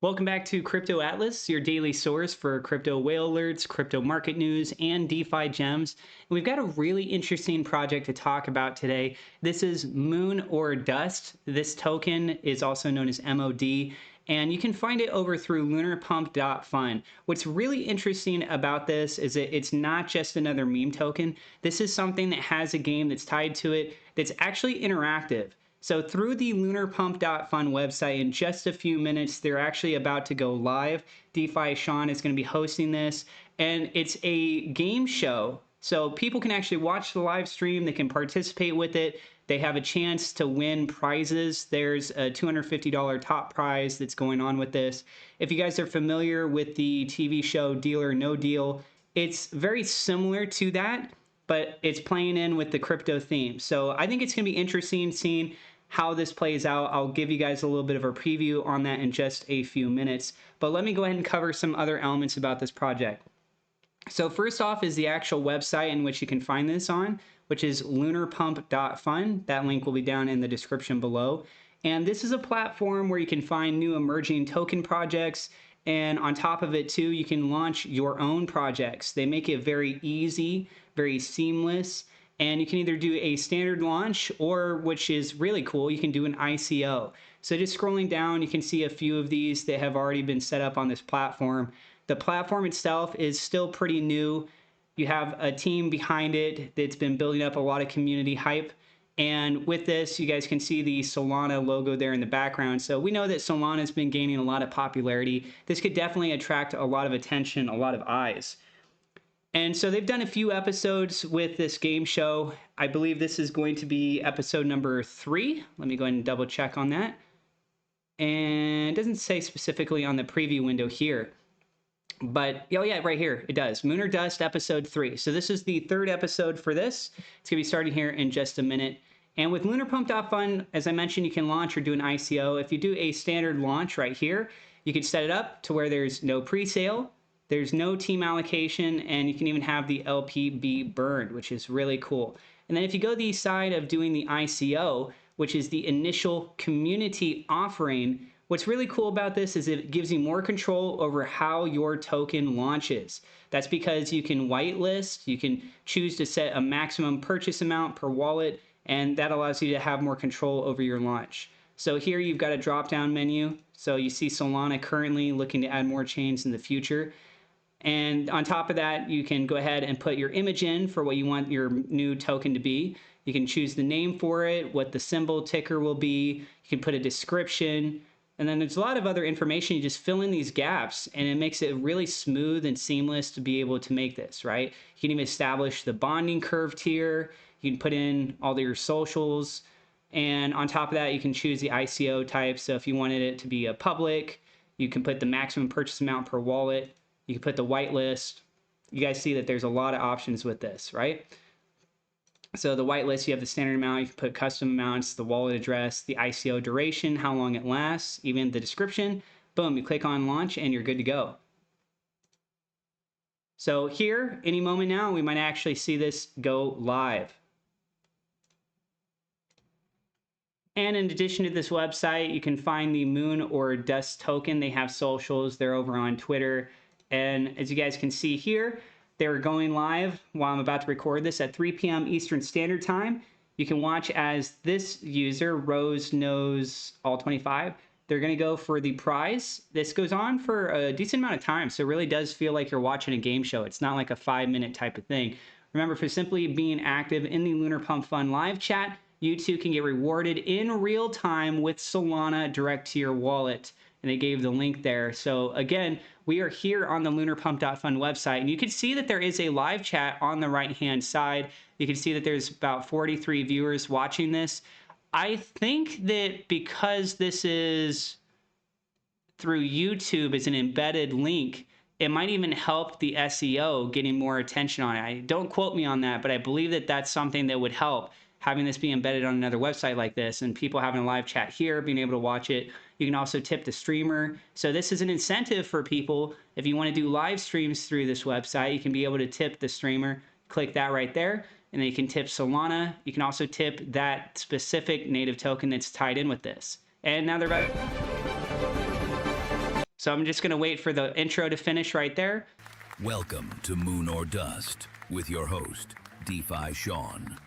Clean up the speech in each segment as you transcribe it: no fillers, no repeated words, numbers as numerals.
Welcome back to Crypto Atlas, your daily source for crypto whale alerts, crypto market news, and DeFi gems. And we've got a really interesting project to talk about today. This is Moon or Dust. This token is also known as MOD, and you can find it over through lunarpump.fun. What's really interesting about this is that it's not just another meme token. This is something that has a game that's tied to it that's actually interactive. So through the lunarpump.fun website, in just a few minutes, they're actually about to go live. DeFi Sean is going to be hosting this, and it's a game show. So people can actually watch the live stream. They can participate with it. They have a chance to win prizes. There's a $250 top prize that's going on with this. If you guys are familiar with the TV show Deal or No Deal, it's very similar to that, but it's playing in with the crypto theme. So I think it's going to be interesting seeing how this plays out. I'll give you guys a little bit of a preview on that in just a few minutes. But let me go ahead and cover some other elements about this project. So first off is the actual website in which you can find this on, which is lunarpump.fun. That link will be down in the description below. And this is a platform where you can find new emerging token projects. And on top of it too, you can launch your own projects. They make it very easy, very seamless. And you can either do a standard launch or, which is really cool, you can do an ICO. So just scrolling down, you can see a few of these that have already been set up on this platform. The platform itself is still pretty new. You have a team behind it that's been building up a lot of community hype. And with this, you guys can see the Solana logo there in the background. So we know that Solana has been gaining a lot of popularity. This could definitely attract a lot of attention, a lot of eyes. And so they've done a few episodes with this game show. I believe this is going to be episode number 3. Let me go ahead and double check on that. And it doesn't say specifically on the preview window here. But, oh yeah, right here, it does. Moon or Dust, episode 3. So this is the 3rd episode for this. It's going to be starting here in just a minute. And with lunarpump.fun, as I mentioned, you can launch or do an ICO. If you do a standard launch right here, you can set it up to where there's no pre-sale. There's no team allocation, and you can even have the LPB burned, which is really cool. And then if you go the side of doing the ICO, which is the initial community offering, what's really cool about this is it gives you more control over how your token launches. That's because you can whitelist, you can choose to set a maximum purchase amount per wallet, and that allows you to have more control over your launch. So here you've got a drop-down menu. So you see Solana currently looking to add more chains in the future. And on top of that, you can go ahead and put your image in for what you want your new token to be. You can choose the name for it, what the symbol ticker will be. You can put a description. And then there's a lot of other information. You just fill in these gaps, and it makes it really smooth and seamless to be able to make this, right? You can even establish the bonding curve tier. You can put in all your socials. And on top of that, you can choose the ICO type. So if you wanted it to be a public, you can put the maximum purchase amount per wallet. You can put the whitelist. You guys see that there's a lot of options with this, right? So the whitelist, you have the standard amount. You can put custom amounts, the wallet address, the ICO duration, how long it lasts, even the description. Boom, you click on launch and you're good to go. So here, any moment now, we might actually see this go live. And in addition to this website, you can find the Moon or Dust token. They have socials. They're over on Twitter. And as you guys can see here, they're going live while I'm about to record this at 3 p.m. Eastern Standard Time. You can watch as this user, Rose Knows All 25, they're going to go for the prize. This goes on for a decent amount of time, so it really does feel like you're watching a game show. It's not like a 5-minute type of thing. Remember, for simply being active in the Lunar Pump Fun live chat, you too can get rewarded in real time with Solana direct to your wallet. And they gave the link there. So again, we are here on the lunarpump.fun website, and you can see that there is a live chat on the right-hand side. You can see that there's about 43 viewers watching this. I think that because this is through YouTube as an embedded link, it might even help the SEO getting more attention on it. Don't quote me on that, but I believe that that's something that would help, having this be embedded on another website like this and people having a live chat here, being able to watch it. You can also tip the streamer. So this is an incentive for people. If you want to do live streams through this website, you can be able to tip the streamer. Click that right there, and then you can tip Solana. You can also tip that specific native token that's tied in with this. And now they're about... So I'm just going to wait for the intro to finish right there. Welcome to Moon or Dust with your host, DeFi Sean.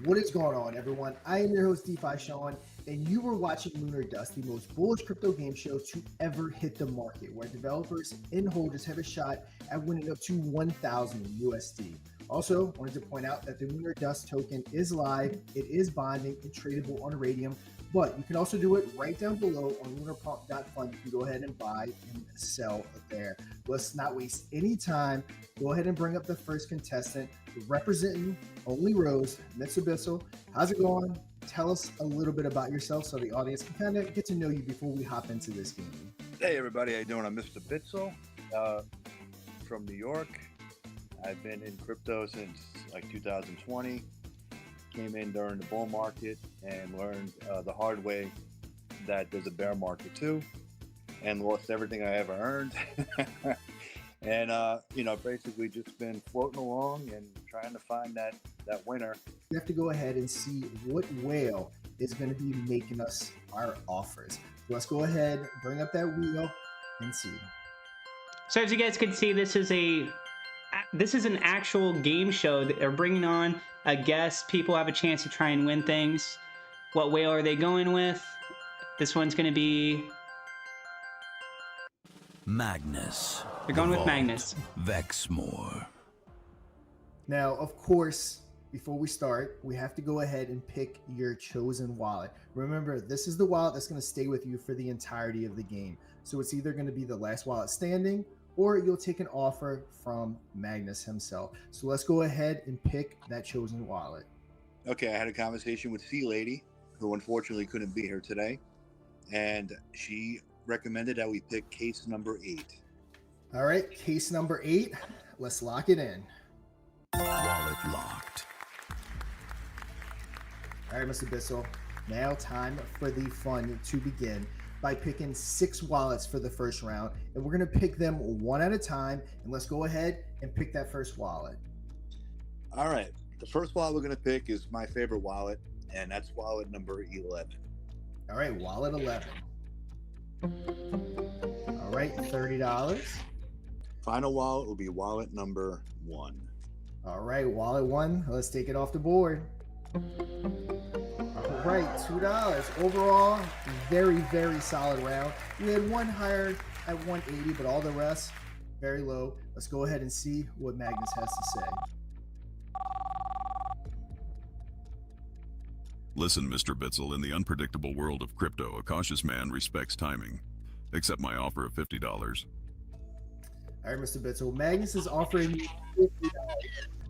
What is going on, everyone? I am your host, DeFi Sean, and you were watching Moon or Dust, the most bullish crypto game show to ever hit the market, where developers and holders have a shot at winning up to 1,000 USD. Also, wanted to point out that the Moon or Dust token is live, it is bonding and tradable on Radium, but you can also do it right down below on lunarpump.fun. You can go ahead and buy and sell there. Let's not waste any time. Go ahead and bring up the first contestant, representing Only Rose, Mr. Bissell. How's it going? Tell us a little bit about yourself so the audience can kind of get to know you before we hop into this game. Hey everybody, how you doing? I'm Mr. Bitzel from New York. I've been in crypto since like 2020. Came in during the bull market and learned the hard way that there's a bear market too, and lost everything I ever earned. And basically just been floating along and trying to find that winner. We have to go ahead and see what whale is going to be making us our offers. So let's go ahead, bring up that wheel and see. So as you guys can see, this is an actual game show that they're bringing on a guest. People have a chance to try and win things. What whale are they going with? This one's going to be Magnus. They're going with Magnus. Vexmore. Now, of course, before we start, we have to go ahead and pick your chosen wallet. Remember, this is the wallet that's going to stay with you for the entirety of the game. So it's either going to be the last wallet standing, or you'll take an offer from Magnus himself. So let's go ahead and pick that chosen wallet. Okay, I had a conversation with C Lady, who unfortunately couldn't be here today, and she recommended that we pick case number 8. All right, case number 8. Let's lock it in. Wallet locked. All right, Mr. Bissell. Now time for the fun to begin by picking 6 wallets for the first round, and we're going to pick them one at a time. And let's go ahead and pick that first wallet. All right, the first wallet we're going to pick is my favorite wallet, and that's wallet number 11. All right, wallet 11. All right, $30. Final wallet will be wallet number 1. All right, wallet 1. Let's take it off the board. All right, $2. Overall, very, very solid round. We had one higher at 180, but all the rest, very low. Let's go ahead and see what Magnus has to say. Listen, Mr. Bitzel, in the unpredictable world of crypto, a cautious man respects timing. Accept my offer of $50. All right, Mr. Bitzel, Magnus is offering you $50.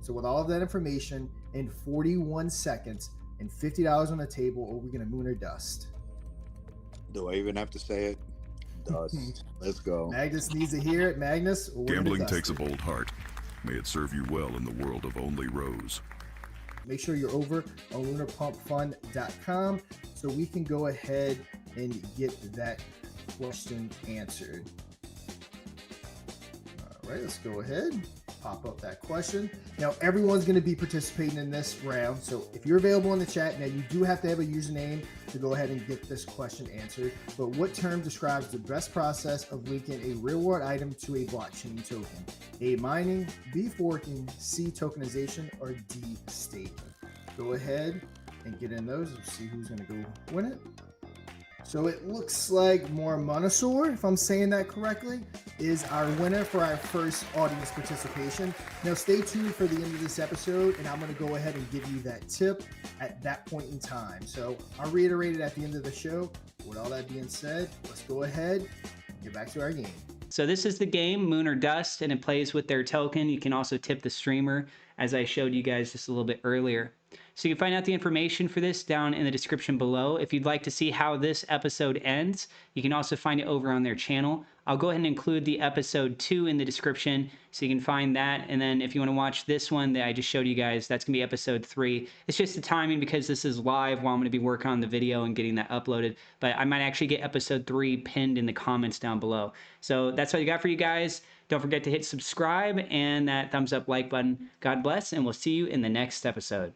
So with all of that information, in 41 seconds and $50 on the table, are we going to moon or dust? Do I even have to say it? Dust. Let's go. Magnus needs to hear it. Magnus, we're Gambling gonna takes a dust it. bold heart. May it serve you well in the world of Only Rose. Make sure you're over on lunarpump.fun so we can go ahead and get that question answered. All right, let's go ahead, pop up that question. Now, everyone's going to be participating in this round, so if you're available in the chat, now you do have to have a username to go ahead and get this question answered. But what term describes the best process of linking a real-world item to a blockchain token? A, mining, B, forking, C, tokenization, or D, staking? Go ahead and get in those and see who's going to go win it. So it looks like Monosaur, if I'm saying that correctly, is our winner for our first audience participation. Now stay tuned for the end of this episode, and I'm going to go ahead and give you that tip at that point in time. So I'll reiterate it at the end of the show. With all that being said, let's go ahead and get back to our game. So this is the game, Moon or Dust, and it plays with their token. You can also tip the streamer, as I showed you guys just a little bit earlier. So you can find out the information for this down in the description below. If you'd like to see how this episode ends, you can also find it over on their channel. I'll go ahead and include the episode 2 in the description so you can find that. And then if you want to watch this one that I just showed you guys, that's going to be episode 3. It's just the timing because this is live while I'm going to be working on the video and getting that uploaded. But I might actually get episode 3 pinned in the comments down below. So that's all I got for you guys. Don't forget to hit subscribe and that thumbs up like button. God bless, and we'll see you in the next episode.